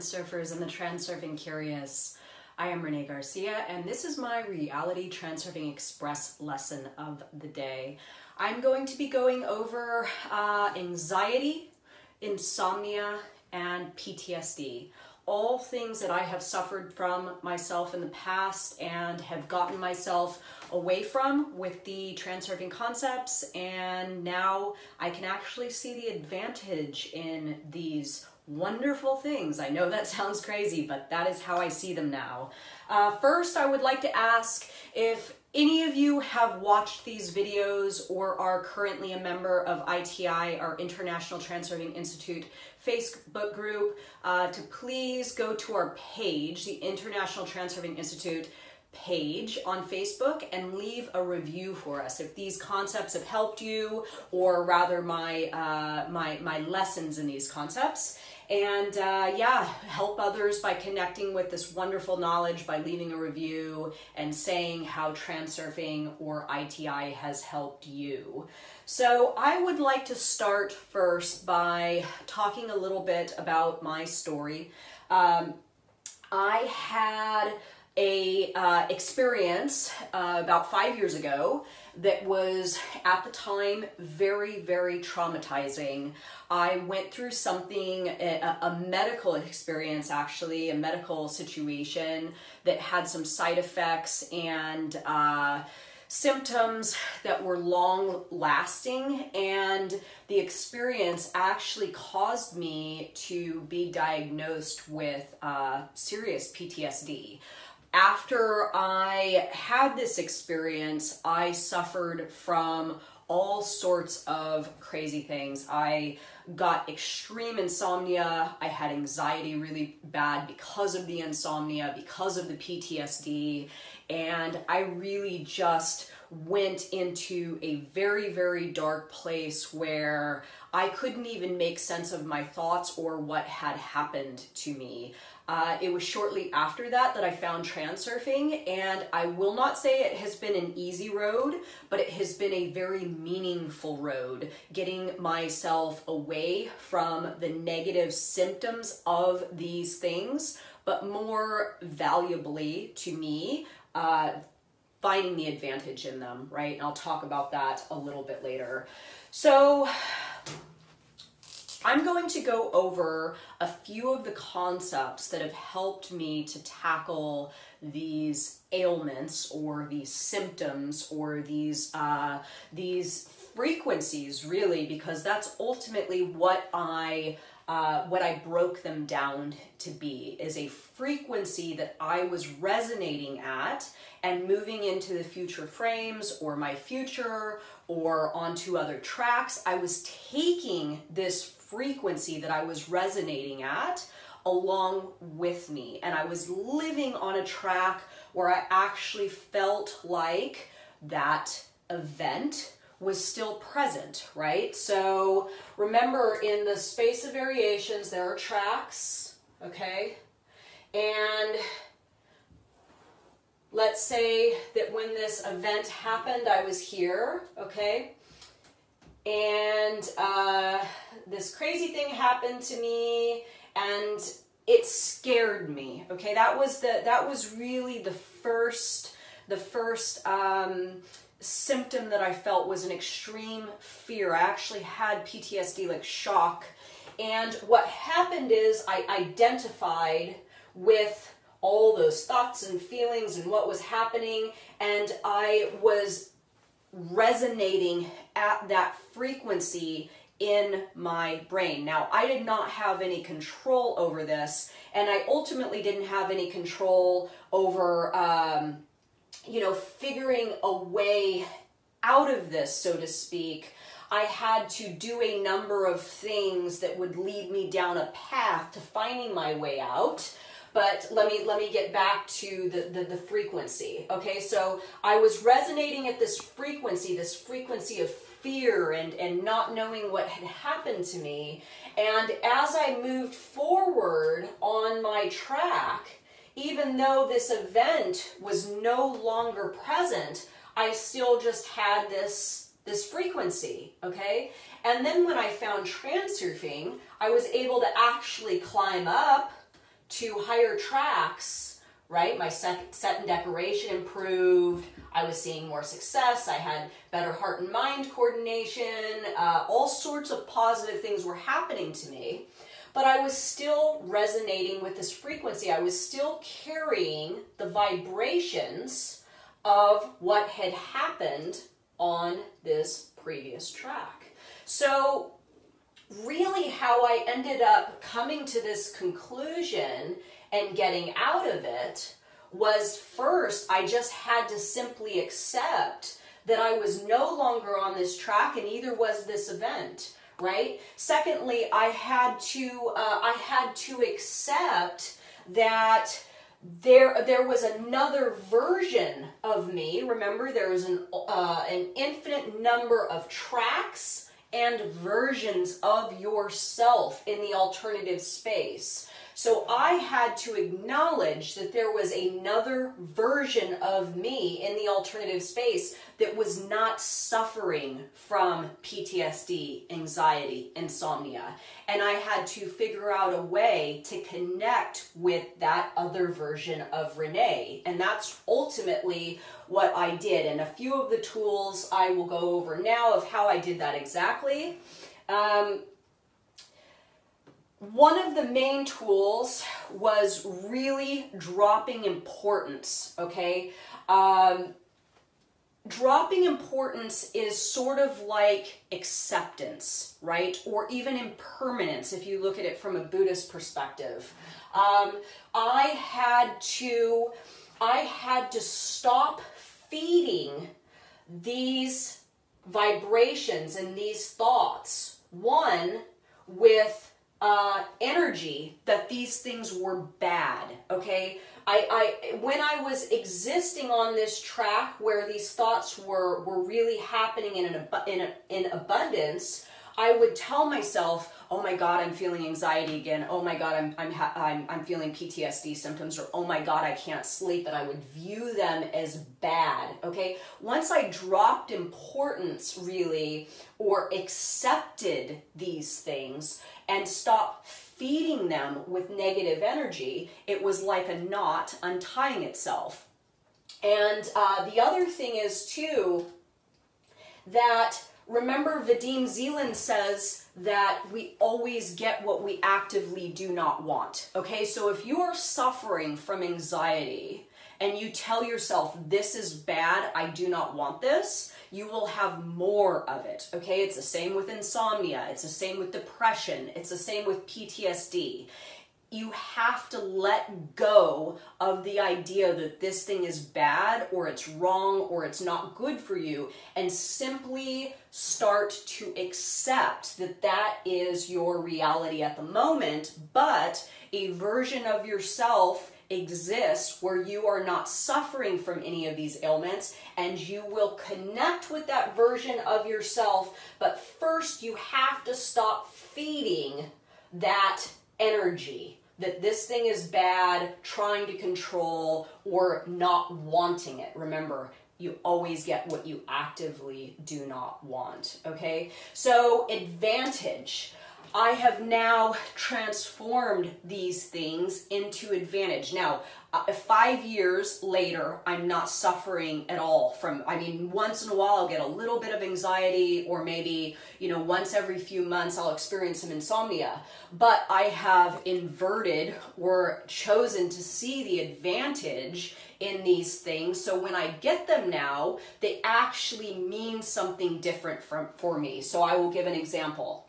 Transurfers and the Transurfing Curious. I am Renee Garcia, and this is my Reality Transurfing Express lesson of the day. I'm going to be going over anxiety, insomnia, and PTSD. All things that I have suffered from myself in the past and have gotten myself away from with the transurfing concepts, and now I can actually see the advantage in these wonderful things. I know that sounds crazy, but that is how I see them now. First, I would like to ask if any of you have watched these videos or are currently a member of ITI, our International Transurfing Institute Facebook group, to please go to our page, the International Transurfing Institute page on Facebook, and leave a review for us if these concepts have helped you, or rather my lessons in these concepts. And yeah, help others by connecting with this wonderful knowledge by leaving a review and saying how transurfing or ITI has helped you. So I would like to start first by talking a little bit about my story. I had a experience about 5 years ago that was at the time very, very traumatizing. I went through something, a medical experience actually, a medical situation that had some side effects and symptoms that were long lasting, and the experience actually caused me to be diagnosed with serious PTSD. After I had this experience, I suffered from all sorts of crazy things. I got extreme insomnia. I had anxiety really bad because of the insomnia, because of the PTSD, and I really just went into a very, very dark place where I couldn't even make sense of my thoughts or what had happened to me. It was shortly after that I found transurfing, and I will not say it has been an easy road, but it has been a very meaningful road, getting myself away from the negative symptoms of these things, but more valuably to me, finding the advantage in them, right? And I'll talk about that a little bit later. So I'm going to go over a few of the concepts that have helped me to tackle these ailments or these symptoms or these frequencies, really, because that's ultimately what I broke them down to be, is a frequency that I was resonating at and moving into the future frames or my future or onto other tracks. I was taking this frequency that I was resonating at along with me, and I was living on a track where I actually felt like that event was still present, right? So remember, in the space of variations, there are tracks, okay? And let's say that when this event happened, I was here, okay? And this crazy thing happened to me, and it scared me, okay? That was really the first symptom that I felt was an extreme fear. I actually had PTSD, like shock. And what happened is I identified with all those thoughts and feelings and what was happening, and I was resonating at that frequency in my brain. Now, I did not have any control over this, and I ultimately didn't have any control over figuring a way out of this, so to speak. I had to do a number of things that would lead me down a path to finding my way out. But let me get back to the frequency. Okay, so I was resonating at this frequency of fear and not knowing what had happened to me. And as I moved forward on my track, even though this event was no longer present, I still just had this frequency, okay? And then when I found transurfing, I was able to actually climb up to higher tracks, right? My set and decoration improved. I was seeing more success. I had better heart and mind coordination. All sorts of positive things were happening to me. But I was still resonating with this frequency. I was still carrying the vibrations of what had happened on this previous track. So really how I ended up coming to this conclusion and getting out of it was, first, I just had to simply accept that I was no longer on this track, and neither was this event, right? Secondly, I had to accept that there was another version of me. Remember, there was an infinite number of tracks and versions of yourself in the alternative space. So I had to acknowledge that there was another version of me in the alternative space that was not suffering from PTSD, anxiety, insomnia. And I had to figure out a way to connect with that other version of Renee. And that's ultimately what I did. And a few of the tools I will go over now of how I did that exactly. One of the main tools was really dropping importance, okay? Dropping importance is sort of like acceptance, right? Or even impermanence, if you look at it from a Buddhist perspective. I had to stop feeding these vibrations and these thoughts, one, with energy that these things were bad, okay? When I was existing on this track where these thoughts were really happening in abundance, I would tell myself, oh my God, I'm feeling anxiety again. Oh my God, I'm feeling PTSD symptoms, or oh my God, I can't sleep. And I would view them as bad, okay? Once I dropped importance, really, or accepted these things and stopped feeding them with negative energy, it was like a knot untying itself. And the other thing is, too, that remember, Vadim Zeland says that we always get what we actively do not want. Okay, so if you are suffering from anxiety and you tell yourself, this is bad, I do not want this, you will have more of it. Okay, it's the same with insomnia, it's the same with depression, it's the same with PTSD. You have to let go of the idea that this thing is bad or it's wrong or it's not good for you, and simply start to accept that that is your reality at the moment, but a version of yourself exists where you are not suffering from any of these ailments, and you will connect with that version of yourself. But first you have to stop feeding that energy that this thing is bad, trying to control, or not wanting it. Remember, you always get what you actively do not want, okay? So, advantage. I have now transformed these things into advantage. Now, 5 years later, I'm not suffering at all from, I mean, once in a while I'll get a little bit of anxiety, or maybe, once every few months I'll experience some insomnia. But I have inverted or chosen to see the advantage in these things. So when I get them now, they actually mean something different for me. So I will give an example.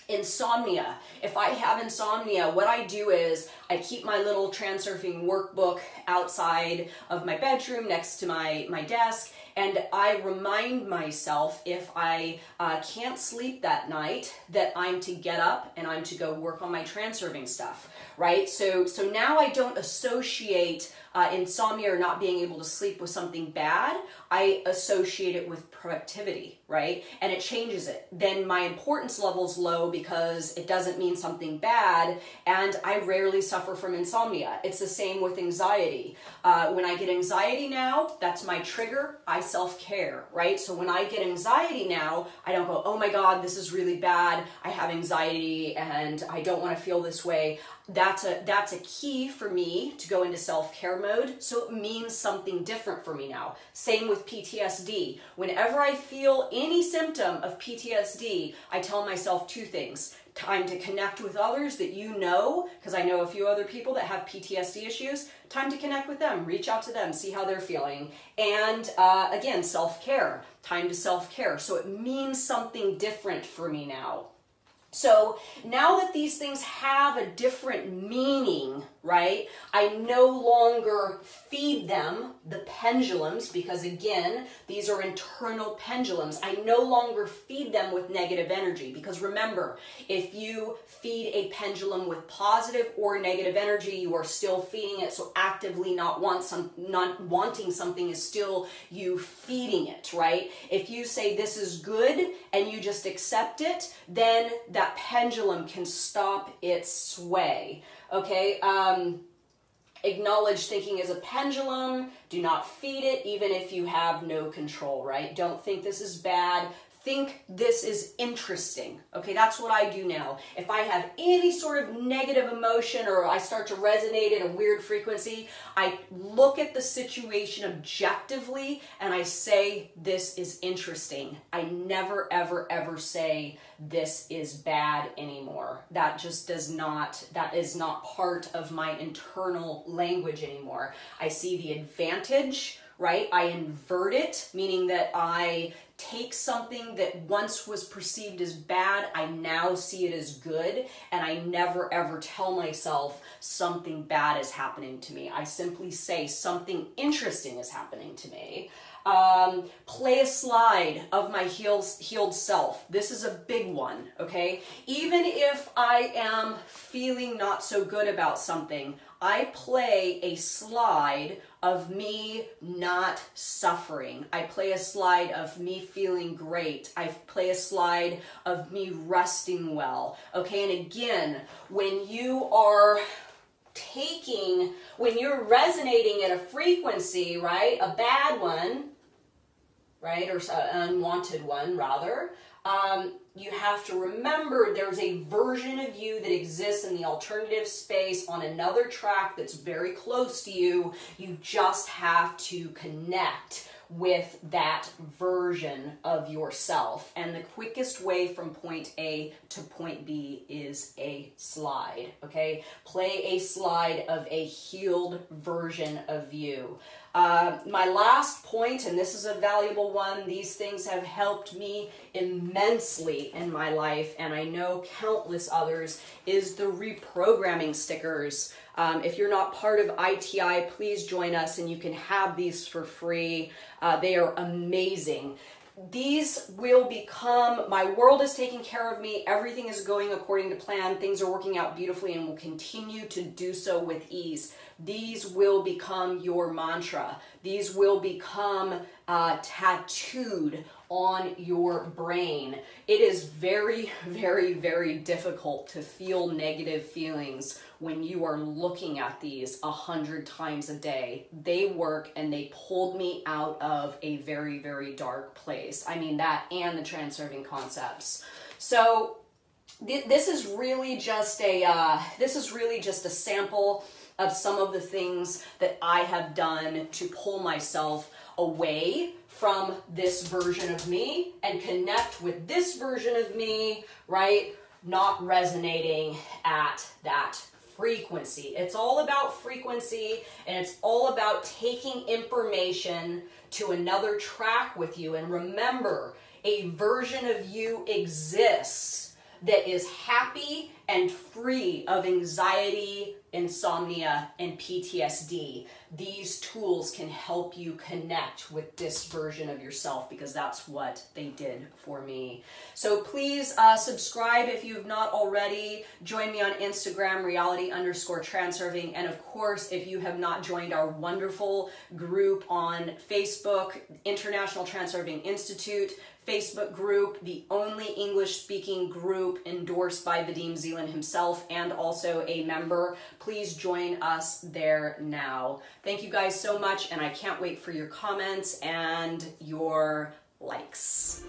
Insomnia. If I have insomnia, what I do is I keep my little Transurfing workbook outside of my bedroom next to my desk, and I remind myself, if I can't sleep that night, that I'm to get up and I'm to go work on my transurfing stuff, right? So now I don't associate insomnia or not being able to sleep with something bad. I associate it with productivity, right? And it changes it. Then my importance level's low because it doesn't mean something bad, and I rarely suffer from insomnia. It's the same with anxiety. When I get anxiety now, that's my trigger. I self-care, right? So when I get anxiety now, I don't go, oh my God, this is really bad. I have anxiety and I don't want to feel this way. That's a key for me to go into self-care mode. So it means something different for me now. Same with PTSD. Whenever I feel any symptom of PTSD, I tell myself two things. Time to connect with others that you know, because I know a few other people that have PTSD issues. Time to connect with them, reach out to them, see how they're feeling. And again, self-care, time to self-care. So it means something different for me now. So now that these things have a different meaning, right, I no longer feed them the pendulums, because again, these are internal pendulums. I no longer feed them with negative energy, because remember, if you feed a pendulum with positive or negative energy, you are still feeding it. So actively not wanting something is still you feeding it, right? If you say this is good and you just accept it, then that pendulum can stop its sway. Okay, acknowledge thinking is a pendulum. Do not feed it, even if you have no control, right? Don't think this is bad. Think this is interesting. Okay, that's what I do now. If I have any sort of negative emotion or I start to resonate at a weird frequency, I look at the situation objectively and I say, this is interesting. I never, ever, ever say this is bad anymore. That just that is not part of my internal language anymore. I see the advantage, right? I invert it, meaning that I take something that once was perceived as bad, I now see it as good, and I never ever tell myself something bad is happening to me. I simply say something interesting is happening to me. Play a slide of my healed self. This is a big one, okay? Even if I am feeling not so good about something, I play a slide of me not suffering. I play a slide of me feeling great. I play a slide of me resting well. Okay, and again, when you're resonating at a frequency, right, a bad one, right, or an unwanted one rather, you have to remember there's a version of you that exists in the alternative space on another track that's very close to you. You just have to connect with that version of yourself. And the quickest way from point A to point B is a slide, okay? Play a slide of a healed version of you. My last point, and this is a valuable one, these things have helped me immensely in my life, and I know countless others, is the reprogramming stickers. If you're not part of ITI, please join us and you can have these for free. They are amazing. These will become, my world is taking care of me, everything is going according to plan, things are working out beautifully and will continue to do so with ease. These will become your mantra. These will become tattooed on your brain. It is very, very, very difficult to feel negative feelings when you are looking at these 100 times a day. They work and they pulled me out of a very, very dark place. I mean, that and the transurfing concepts. So this is really just a sample of some of the things that I have done to pull myself away from this version of me and connect with this version of me, right? Not resonating at that frequency. It's all about frequency, and it's all about taking information to another track with you. And remember, a version of you exists that is happy and free of anxiety, insomnia, and PTSD. These tools can help you connect with this version of yourself because that's what they did for me. So please subscribe if you've not already. Join me on Instagram, reality_transurfing. And of course, if you have not joined our wonderful group on Facebook, International Transurfing Institute, Facebook group, the only English-speaking group endorsed by Vadim Zeland himself and also a member. Please join us there now. Thank you guys so much, and I can't wait for your comments and your likes.